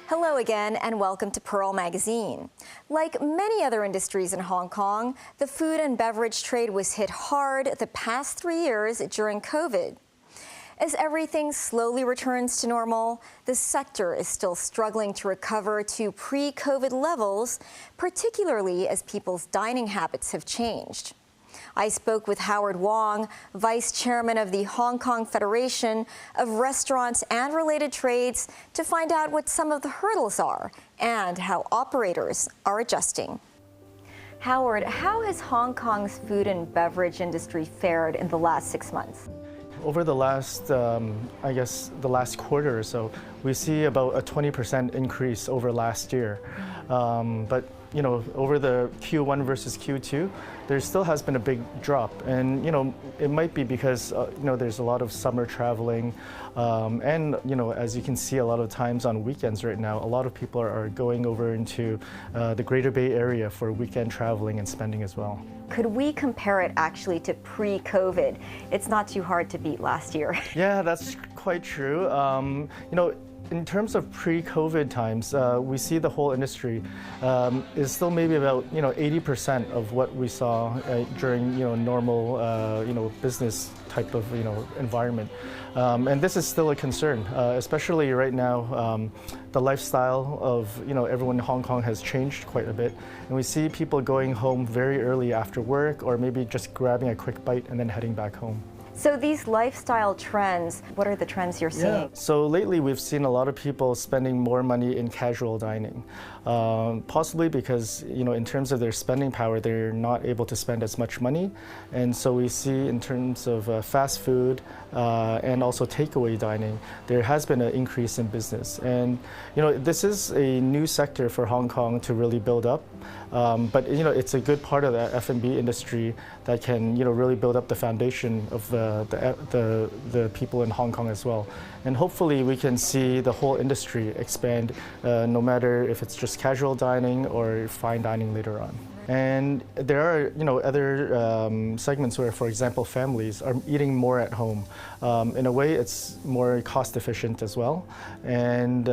Hello again and welcome to Pearl Magazine. Like many other industries in Hong Kong, the food and beverage trade was hit hard the past 3 years during COVID. As everything slowly returns to normal, the sector is still struggling to recover to pre-COVID levels, particularly as people's dining habits have changed. I spoke with Howard Wong, Vice Chairman of the Hong Kong Federation of Restaurants and Related Trades, to find out what some of the hurdles are and how operators are adjusting. Howard, how has Hong Kong's food and beverage industry fared in the last 6 months? Over the last, the last quarter or so, we see about a 20% increase over last year. But you know, over the Q1 versus Q2, there still has been a big drop. And, you know, it might be because, you know, there's a lot of summer traveling. And, you know, as you can see a lot of times on weekends right now, a lot of people are going over into the Greater Bay Area for weekend traveling and spending as well. Could we compare it actually to pre-COVID? It's not too hard to beat last year. Yeah, that's quite true. You know, in terms of pre-COVID times, we see the whole industry is still maybe about 80% of what we saw during normal business type of environment, and this is still a concern, especially right now. The lifestyle of everyone in Hong Kong has changed quite a bit, and we see people going home very early after work, or maybe just grabbing a quick bite and then heading back home. So these lifestyle trends, what are the trends you're seeing? Yeah. So lately we've seen a lot of people spending more money in casual dining, possibly because in terms of their spending power, they're not able to spend as much money. And so we see in terms of fast food and also takeaway dining, there has been an increase in business. And this is a new sector for Hong Kong to really build up. But it's a good part of the F&B industry that can really build up the foundation of the people in Hong Kong as well. And hopefully we can see the whole industry expand, no matter if it's just casual dining or fine dining later on. And there are other segments where, for example, families are eating more at home. In a way, it's more cost efficient as well. And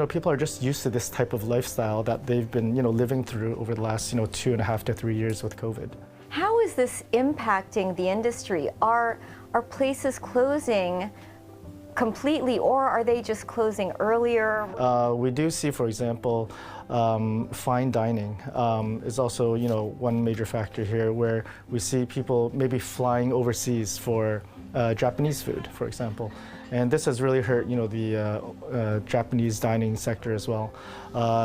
people are just used to this type of lifestyle that they've been living through over the last 2.5 to 3 years with COVID. How is this impacting the industry? Are places closing completely, or are they just closing earlier? We do see, for example, fine dining is also one major factor here, where we see people maybe flying overseas for Japanese food, for example. And this has really hurt the Japanese dining sector as well.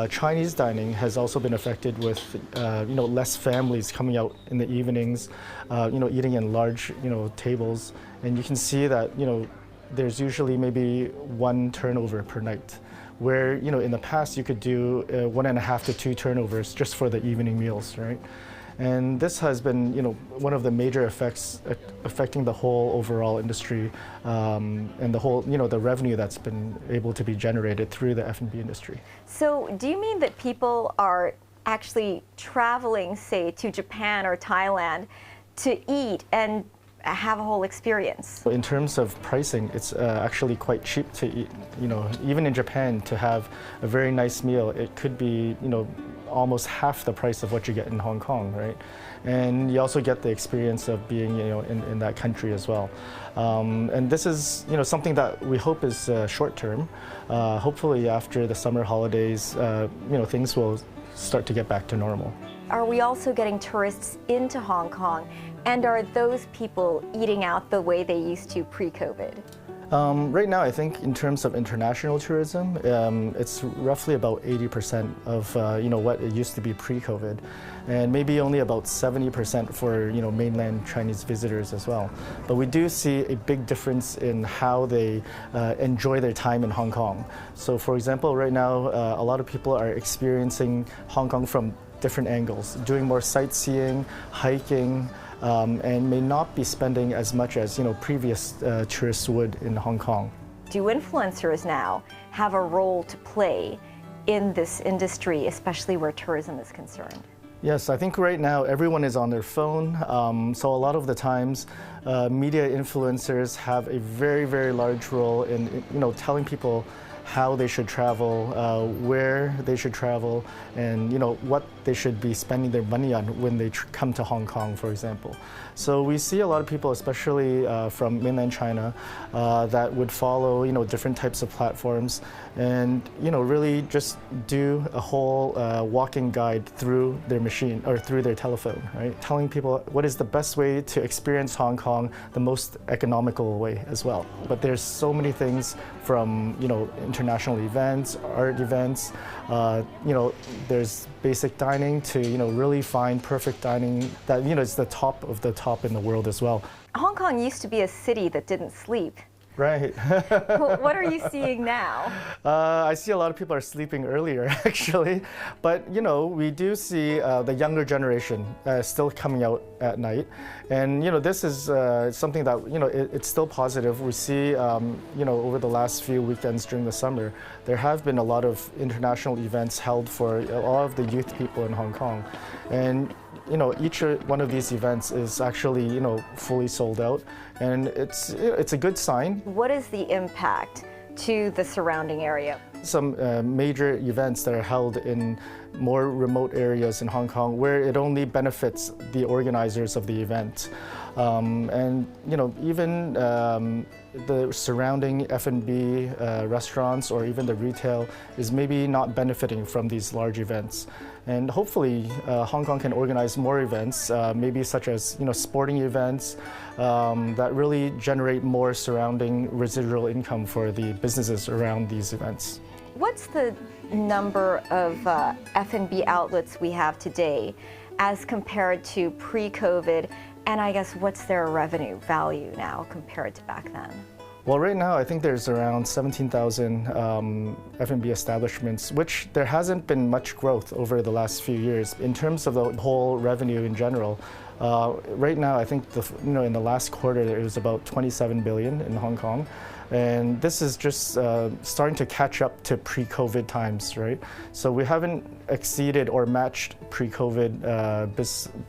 Chinese dining has also been affected with less families coming out in the evenings, eating in large tables. And you can see that there's usually maybe one turnover per night, where in the past you could do 1.5 to 2 turnovers just for the evening meals, right? And this has been one of the major effects affecting the whole overall industry, and the whole the revenue that's been able to be generated through the F&B industry. So do you mean that people are actually traveling, say, to Japan or Thailand to eat and have a whole experience? In terms of pricing, it's actually quite cheap to eat. Even in Japan, to have a very nice meal, it could be almost half the price of what you get in Hong Kong, right? And you also get the experience of being in that country as well. And this is something that we hope is short term. Hopefully after the summer holidays, things will start to get back to normal. Are we also getting tourists into Hong Kong? And are those people eating out the way they used to pre-COVID? Right now, I think in terms of international tourism, it's roughly about 80% of what it used to be pre-COVID, and maybe only about 70% for mainland Chinese visitors as well. But we do see a big difference in how they enjoy their time in Hong Kong. So, for example, right now, a lot of people are experiencing Hong Kong from different angles, doing more sightseeing, hiking, and may not be spending as much as previous tourists would in Hong Kong. Do influencers now have a role to play in this industry, especially where tourism is concerned? Yes, I think right now everyone is on their phone, so a lot of the times media influencers have a very, very large role in, telling people how they should travel, where they should travel, and what they should be spending their money on when they come to Hong Kong, for example. So we see a lot of people, especially from mainland China, that would follow different types of platforms, and really just do a whole walking guide through their machine or through their telephone, right? Telling people what is the best way to experience Hong Kong the most economical way as well. But there's so many things from international events, art events, there's basic dining to really find perfect dining that it's the top of the top in the world as well. Hong Kong used to be a city that didn't sleep. Right. What are you seeing now? I see a lot of people are sleeping earlier, actually. But, we do see the younger generation still coming out at night. And, this is something that, it's still positive. We see, over the last few weekends during the summer, there have been a lot of international events held for a lot of the youth people in Hong Kong. And, each one of these events is actually, fully sold out. And it's a good sign. What is the impact to the surrounding area? Some major events that are held in more remote areas in Hong Kong where it only benefits the organizers of the event. And even the surrounding F&B restaurants or even the retail is maybe not benefiting from these large events. And hopefully Hong Kong can organize more events, maybe such as sporting events that really generate more surrounding residual income for the businesses around these events. What's the number of F&B outlets we have today as compared to pre-COVID? And I guess what's their revenue value now compared to back then? Well, right now, I think there's around 17,000 F&B establishments, which there hasn't been much growth over the last few years. In terms of the whole revenue in general, right now, I think in the last quarter, it was about 27 billion in Hong Kong. And this is just starting to catch up to pre-COVID times, right? So we haven't exceeded or matched pre-COVID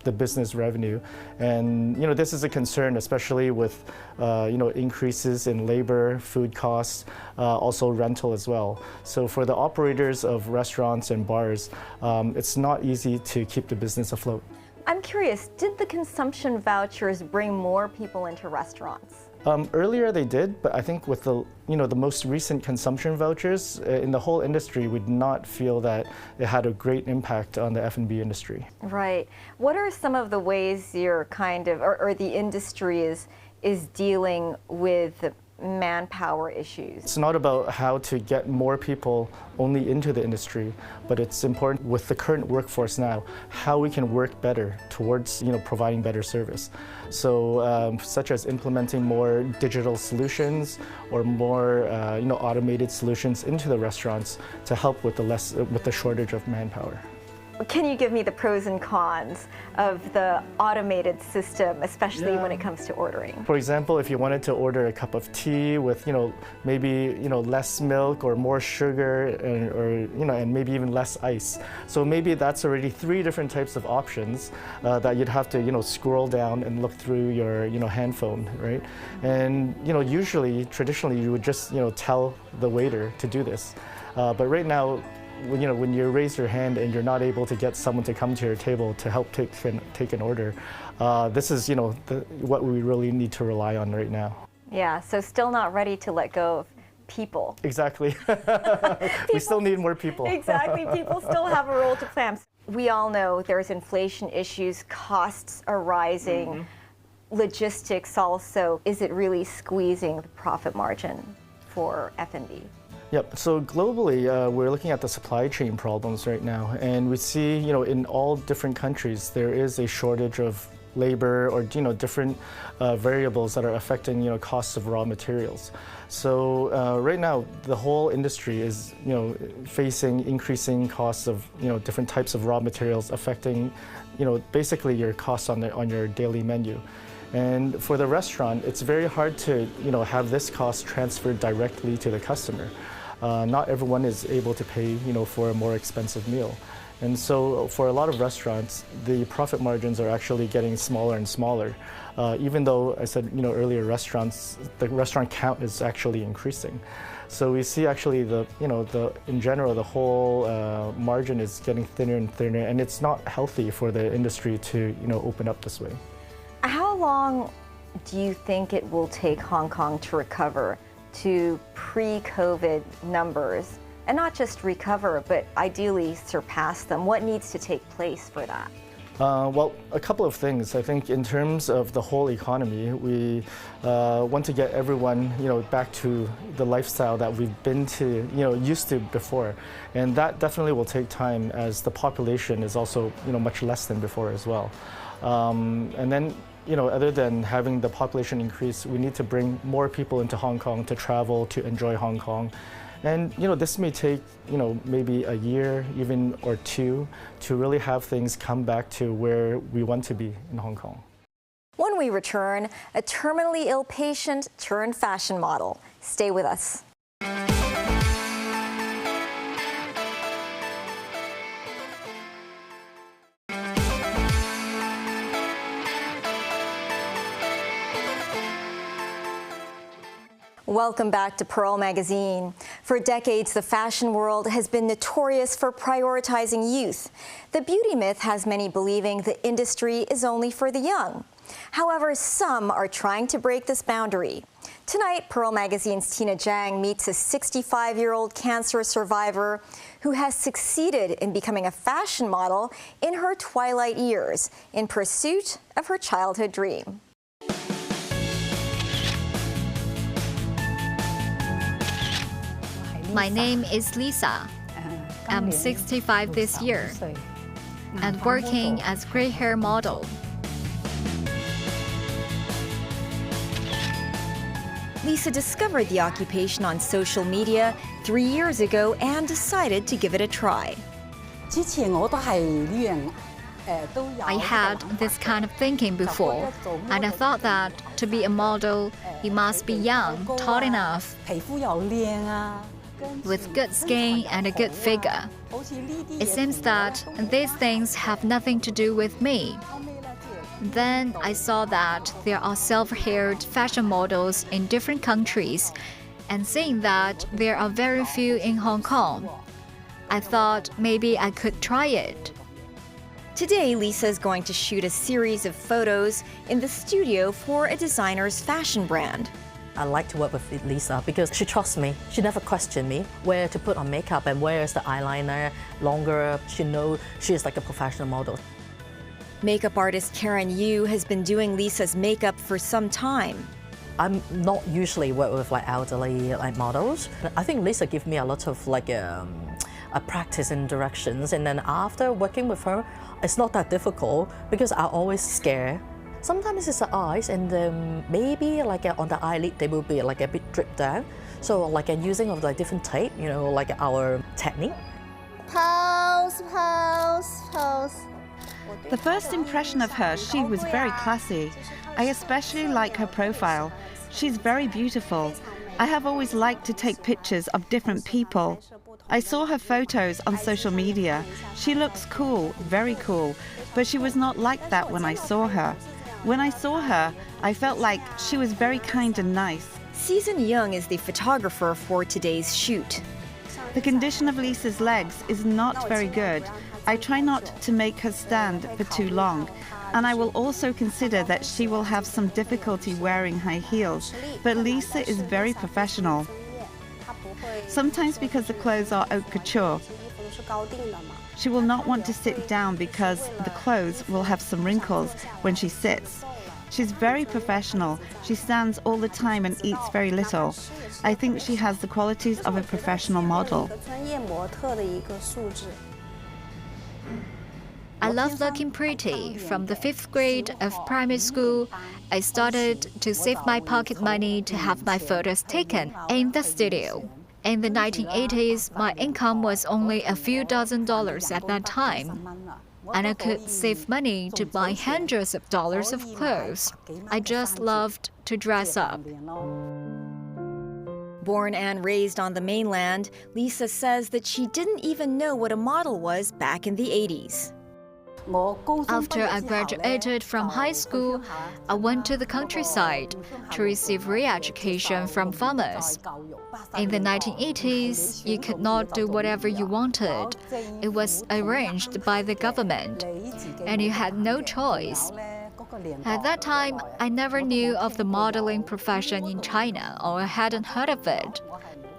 the business revenue. And this is a concern, especially with increases in labor, food costs, also rental as well. So for the operators of restaurants and bars, it's not easy to keep the business afloat. I'm curious, did the consumption vouchers bring more people into restaurants? Earlier they did, but I think with the the most recent consumption vouchers in the whole industry, we did not feel that it had a great impact on the F&B industry. Right. What are some of the ways you're or the industry is dealing with manpower issues? It's not about how to get more people only into the industry, but it's important with the current workforce now, how we can work better towards providing better service. So such as implementing more digital solutions or more automated solutions into the restaurants to help with the shortage of manpower. Can you give me the pros and cons of the automated system, especially when it comes to ordering? For example, if you wanted to order a cup of tea with, maybe, less milk or more sugar and maybe even less ice. So maybe that's already 3 different types of options that you'd have to, scroll down and look through your, hand phone, right? And, traditionally, you would just, tell the waiter to do this. But right now, when you raise your hand and you're not able to get someone to come to your table to help take an order, this is what we really need to rely on right now. Yeah, so still not ready to let go of people. Exactly. We still need more people. Exactly, people still have a role to play. We all know there's inflation issues, costs are rising, logistics also. Is it really squeezing the profit margin for F&B? Yep. So globally, we're looking at the supply chain problems right now, and we see, in all different countries, there is a shortage of labor or different variables that are affecting costs of raw materials. So right now, the whole industry is facing increasing costs of different types of raw materials affecting basically your costs on your daily menu. And for the restaurant, it's very hard to have this cost transferred directly to the customer. Not everyone is able to pay for a more expensive meal. And so for a lot of restaurants, the profit margins are actually getting smaller and smaller. Even though I said, earlier, the restaurant count is actually increasing. So we see actually in general, the whole margin is getting thinner and thinner, and it's not healthy for the industry to, open up this way. How long do you think it will take Hong Kong to recover to pre-COVID numbers? And not just recover, but ideally surpass them. What needs to take place for that? Well, a couple of things. I think in terms of the whole economy, we want to get everyone, back to the lifestyle that we've been to, used to before, and that definitely will take time as the population is also, much less than before as well. And then, other than having the population increase, we need to bring more people into Hong Kong to travel, to enjoy Hong Kong. And this may take maybe a year, even or two, to really have things come back to where we want to be in Hong Kong. When we return, a terminally ill patient turned fashion model. Stay with us. Welcome back to Pearl Magazine. For decades, the fashion world has been notorious for prioritizing youth. The beauty myth has many believing the industry is only for the young. However, some are trying to break this boundary. Tonight, Pearl Magazine's Tina Jiang meets a 65-year-old cancer survivor who has succeeded in becoming a fashion model in her twilight years in pursuit of her childhood dream. My name is Lisa. I'm 65 this year and working as gray hair model. Lisa discovered the occupation on social media 3 years ago and decided to give it a try. I had this kind of thinking before, and I thought that to be a model, you must be young, tall enough, with good skin and a good figure. It seems that these things have nothing to do with me. Then I saw that there are self-haired fashion models in different countries, and seeing that there are very few in Hong Kong, I thought maybe I could try it. Today, Lisa is going to shoot a series of photos in the studio for a designer's fashion brand. I like to work with Lisa because she trusts me. She never questioned me where to put on makeup and where is the eyeliner longer. She knows she is like a professional model. Makeup artist Karen Yu has been doing Lisa's makeup for some time. I'm not usually work with elderly models. I think Lisa gave me a lot of a practice and directions, and then after working with her, it's not that difficult because I always scared. Sometimes it's the eyes, and maybe on the eyelid they will be a bit dripped down. So using of different tape, our technique. Pose, pose, pose. The first impression of her, she was very classy. I especially like her profile. She's very beautiful. I have always liked to take pictures of different people. I saw her photos on social media. She looks cool, very cool, but she was not like that when I saw her. When I saw her, I felt like she was very kind and nice. Season Young is the photographer for today's shoot. The condition of Lisa's legs is not very good. I try not to make her stand for too long, and I will also consider that she will have some difficulty wearing high heels, but Lisa is very professional. Sometimes because the clothes are haute couture, she will not want to sit down because the clothes will have some wrinkles when she sits. She's very professional. She stands all the time and eats very little. I think she has the qualities of a professional model. I love looking pretty. From the 5th grade of primary school, I started to save my pocket money to have my photos taken in the studio. In the 1980s, my income was only a few $dozen at that time, and I could save money to buy hundreds of dollars of clothes. I just loved to dress up. Born and raised on the mainland, Lisa says that she didn't even know what a model was back in the 80s. After I graduated from high school, I went to the countryside to receive re-education from farmers. In the 1980s, you could not do whatever you wanted. It was arranged by the government, and you had no choice. At that time, I never knew of the modeling profession in China, or I hadn't heard of it.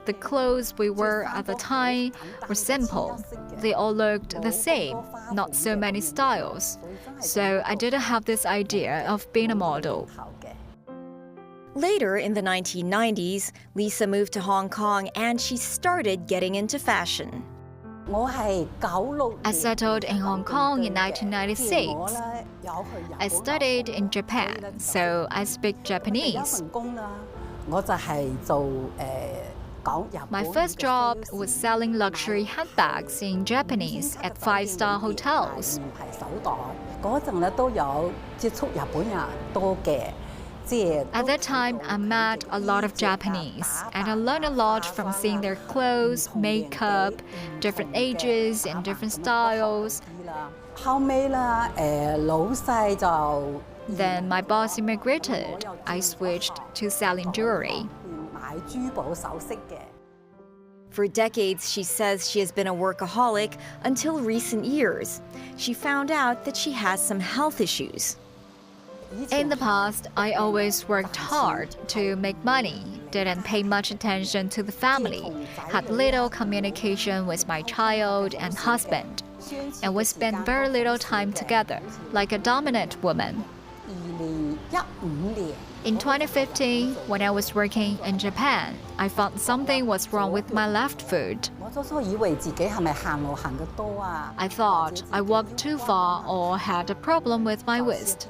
The clothes we wore at the time were simple. They all looked the same, not so many styles. So I didn't have this idea of being a model. Later in the 1990s, Lisa moved to Hong Kong and she started getting into fashion. I settled in Hong Kong in 1996. I studied in Japan, so I speak Japanese. My first job was selling luxury handbags in Japanese at five-star hotels. At that time, I met a lot of Japanese, and I learned a lot from seeing their clothes, makeup, different ages and different styles. Then my boss immigrated. I switched to selling jewelry. For decades, she says she has been a workaholic until recent years. She found out that she has some health issues. In the past, I always worked hard to make money, didn't pay much attention to the family, had little communication with my child and husband, and we spent very little time together, like a dominant woman. In 2015, when I was working in Japan, I found something was wrong with my left foot. I thought I walked too far or had a problem with my wrist.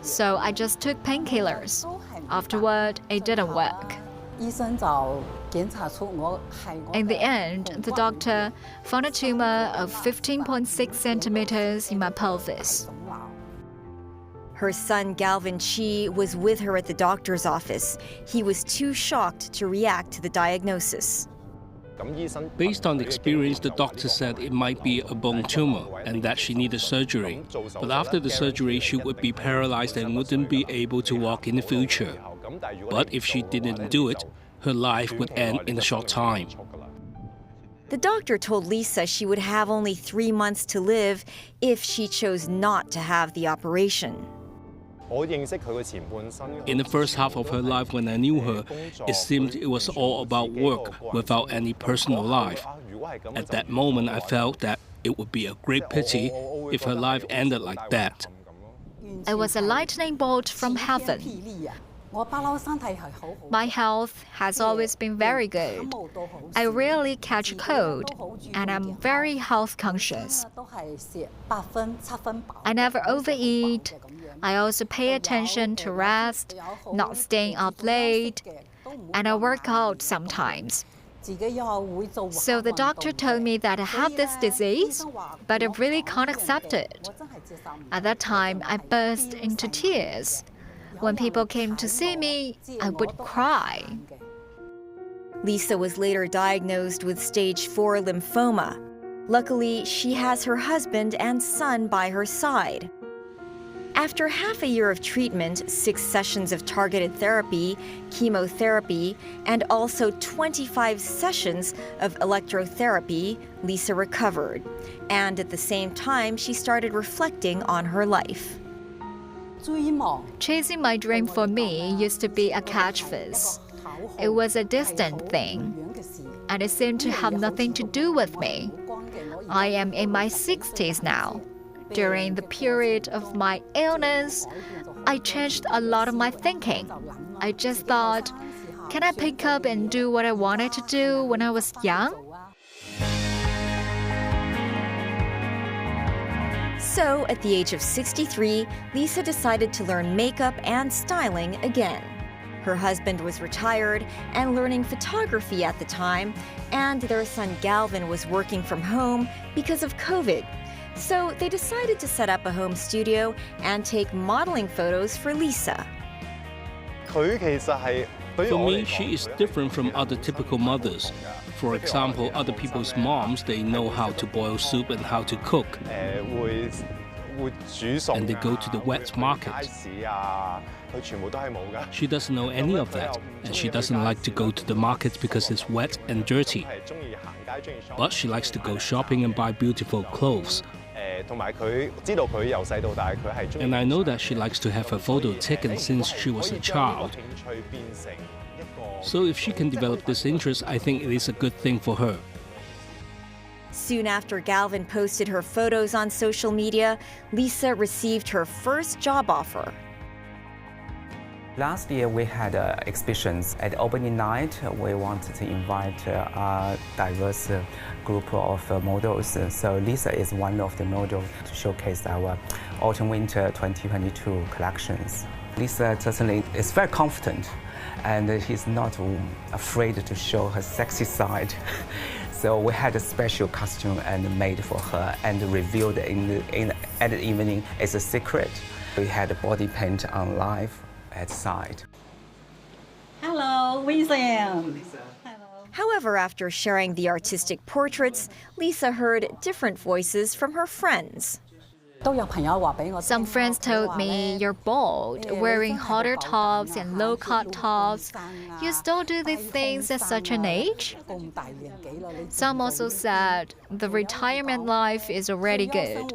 So I just took painkillers. Afterward, it didn't work. In the end, the doctor found a tumor of 15.6 centimeters in my pelvis. Her son, Galvin Chi, was with her at the doctor's office. He was too shocked to react to the diagnosis. Based on the experience, the doctor said it might be a bone tumor and that she needed surgery. But after the surgery, she would be paralyzed and wouldn't be able to walk in the future. But if she didn't do it, her life would end in a short time. The doctor told Lisa she would have only 3 months to live if she chose not to have the operation. In the first half of her life when I knew her, it seemed it was all about work without any personal life. At that moment, I felt that it would be a great pity if her life ended like that. It was a lightning bolt from heaven. My health has always been very good. I rarely catch a cold, and I'm very health conscious. I never overeat. I also pay attention to rest, not staying up late, and I work out sometimes. So the doctor told me that I have this disease, but I really can't accept it. At that time, I burst into tears. When people came to see me, I would cry. Lisa was later diagnosed with stage 4 lymphoma. Luckily, she has her husband and son by her side. After half a year of treatment, 6 sessions of targeted therapy, chemotherapy, and also 25 sessions of electrotherapy, Lisa recovered. And at the same time, she started reflecting on her life. Chasing my dream for me used to be a catchphrase. It was a distant thing, and it seemed to have nothing to do with me. I am in my 60s now. During the period of my illness, I changed a lot of my thinking. I just thought, can I pick up and do what I wanted to do when I was young? So, at the age of 63, Lisa decided to learn makeup and styling again. Her husband was retired and learning photography at the time, and their son Galvin was working from home because of COVID. So they decided to set up a home studio and take modeling photos for Lisa. For me, she is different from other typical mothers. For example, other people's moms, they know how to boil soup and how to cook. And they go to the wet market. She doesn't know any of that, and she doesn't like to go to the market because it's wet and dirty. But she likes to go shopping and buy beautiful clothes. And I know that she likes to have her photo taken since she was a child. So if she can develop this interest, I think it is a good thing for her. Soon after Galvin posted her photos on social media, Lisa received her first job offer. Last year we had exhibitions. At opening night, we wanted to invite a diverse group of models. So Lisa is one of the models to showcase our autumn-winter 2022 collections. Lisa certainly is very confident, and she's not afraid to show her sexy side. So we had a special costume and made for her and revealed at the evening as a secret. We had a body paint on live at the side. Hello, William. However, after sharing the artistic portraits, Lisa heard different voices from her friends. Some friends told me, "You're bald, wearing halter tops and low-cut tops. You still do these things at such an age?" Some also said, "The retirement life is already good.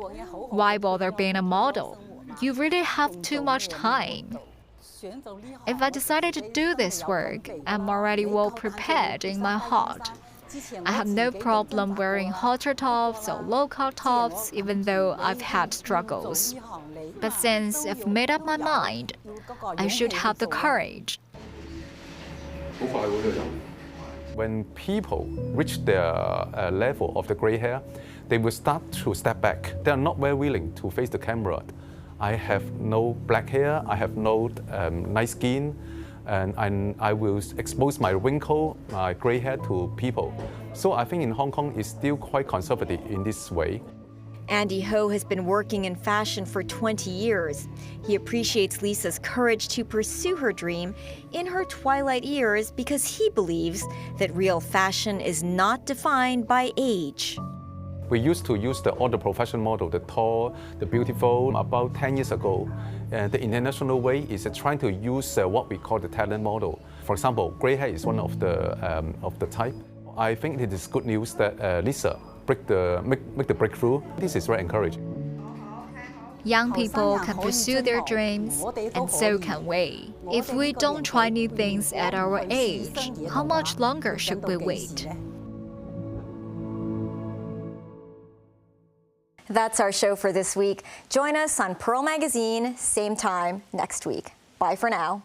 Why bother being a model? You really have too much time." If I decided to do this work, I'm already well prepared in my heart. I have no problem wearing halter tops or low-cut tops, even though I've had struggles. But since I've made up my mind, I should have the courage. When people reach their level of the gray hair, they will start to step back. They are not very willing to face the camera. I have no black hair, I have no nice skin, and I will expose my wrinkle, my gray hair to people. So I think in Hong Kong it's still quite conservative in this way. Andy Ho has been working in fashion for 20 years. He appreciates Lisa's courage to pursue her dream in her twilight years because he believes that real fashion is not defined by age. We used to use all the professional model, the tall, the beautiful, about 10 years ago. The international way is trying to use what we call the talent model. For example, gray hair is one of the type. I think it is good news that Lisa make the breakthrough. This is very encouraging. Young people can pursue their dreams, and so can we. If we don't try new things at our age, how much longer should we wait? That's our show for this week. Join us on Pearl Magazine, same time next week. Bye for now.